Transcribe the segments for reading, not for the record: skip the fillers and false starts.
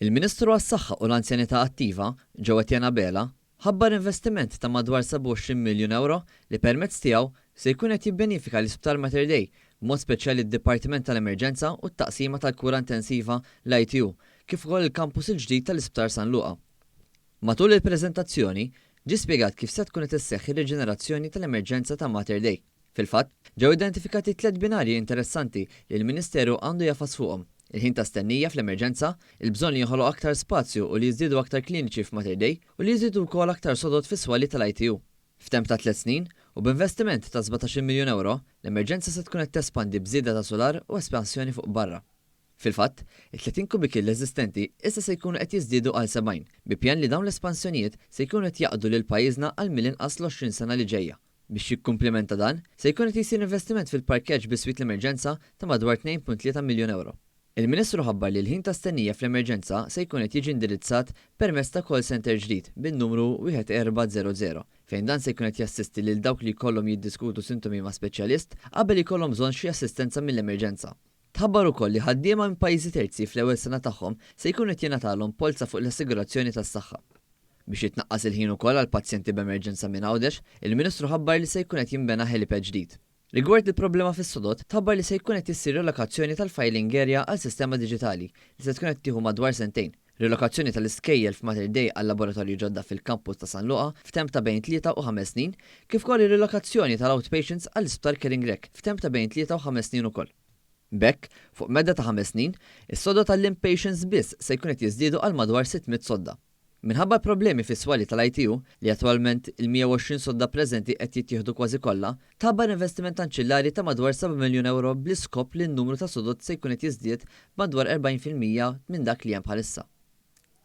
Il-Ministru għas-Saħħa u l-Anzjanità Attiva, ġewwa Tjana Bela, ħabbar investiment ta' madwar 27 miljun euro li permezz tiegħu se jkun qed jibbenifika l-Isptar Mater Dei, b'mod speċjali d-Dipartiment tal-Emerġenza u t-taqsima tal-Kura Intensiva l-ITU, kif ukoll il-kampus il-ġdid tal-Isptar San Luqa. Matul il-preżentazzjoni, ġie spjegat kif se tkun qed isseħħ ir-riġenerazzjoni tal-emerġenza ta' Mater Dei. Fil-fatt, ġew identifikati 3 binarji interessanti li l-Ministeru għandu jafas fuqhom: il-ħin ta' stennija fl-emerġenza, il-bżonn li jinħoloq aktar spazju u li jiżdiedu aktar kliniċi f'Mater Dei u li jiżdiedu wkoll aktar sodod fis-swali tal-ITU. F'temp ta' 3 snin u b'investiment ta' 17 miljun euro, l-emerġenza se tkun qed tespandi bżieda ta' solar u espansjoni fuq barra. Fil-fatt, il-30 kubiki l-eżistenti issa se jkunu qed jiżdiedu għal 70, bi pjan li dawn l-espansjonijiet se jkunu qed jaqdu lil pajjiżna għal mill-inqas l-20 sena li ġejja. Biex jikkumplementa dan, se jkun qed jsir investiment fil-parkeġġ bis-swit l-emerġenza ta' madwar 2.3 miljun euro. Il-Ministru ħabbar li l-ħin ta' stennija fl-emerġenza se jkun qed jiġi indirizzat permezz ta' call center ġdid bin-numru 1400 fejn dan se jkun qed jassisti lil dawk li jkollhom jiddiskutu sintomi ma' speċjalist qabel ikollhom bżonn xi assistenza mill-emerġenza. Tħabbar ukoll li ħaddiema minn pajjiżi terzi fl-ewwel sena tagħhom se jkun qed jingħatalhom polza fuq l-assigurazzjoni tas-saħħa. Biex jitnaqqas il-ħin ukoll għal pazjenti b'emerġenza minn Għawdex, il-Ministru ħabbar li se jkun qed jinbena helipad ġdid. Rigward il-problema fis-sodod, tħabbar li se jkun qed issir relokazzjoni tal-filing area għal sistema diġitali li se tkun qed tieħu madwar sentejn. Relokazzjoni tal-iskejjel f'Mater Dei għal laboratorju ġodda fil-kampus ta' San Luqa f'temp ta' bejn 3 u 5 snin, kif ukoll ir-relokazzjoni tal-outpatients għall isptar Kering Rek f'temp ta' bejn 3 u 5 snin ukoll. Bekk, fuq medda ta' 5 snin, is-sodda tal-inpatients biss se jkun qed jiżdiedu għal madwar 600 sodda. Minħabba problemi fis-swali tal-ITU li attwalment il-120 sodda preżenti qed jittieħdu kważi kollha, tħabbar investiment anċillari ta' madwar 7 miljun euro bl-iskop li n-numru ta' sodod se jkun qed jiżdied madwar 40% minn dak li hemm bħalissa.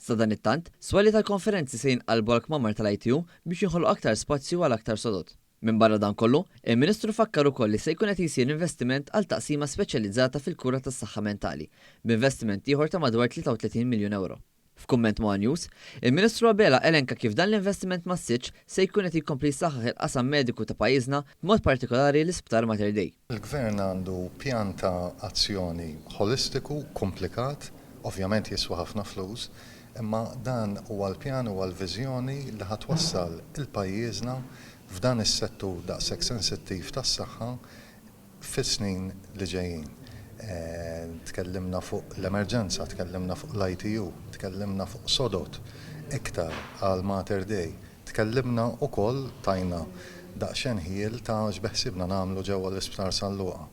Sa dan it-tant, swali tal-konferenzi se jinqalbu għal kmamar tal-ITU biex jinħolqu aktar spazju għal aktar sodod. Minn barra dan kollu, il-Ministru fakkar ukoll li se jkun qed jsir investiment għal taqsima speċjalizzata fil-kura tas-saħħa mentali, b'investiment ieħor ta' madwar 33 miljun euro. F'kumment ma' News, il-Ministru Abela elenka kif dan l-investiment massiġġ se jkun qed jikkompli jsaħħaħ il-qasam mediku ta' pajjiżna b'mod partikolari l-Isptar Mater Dei. Il-Gvern għandu pjan ta' azzjoni holistiku, komplikat, ovvjament jiswa ħafna flus, imma dan huwa l-pjan huwa l-viżjoni li ħatwassal il-pajjiżna f'dan is-settur daqshekk sensittiv tas-saħħa fis-snin li ġejjin. Tkellimna fuq l-emerġenza, tkellimna fuq l-ITU, tkellimna fuq sodot iktar għal Mater Dei, tkellimna ukoll tajna daqsxejn ħiel ta' x'beħsibna nagħmlu ġewwa l-Isptar San Luqa.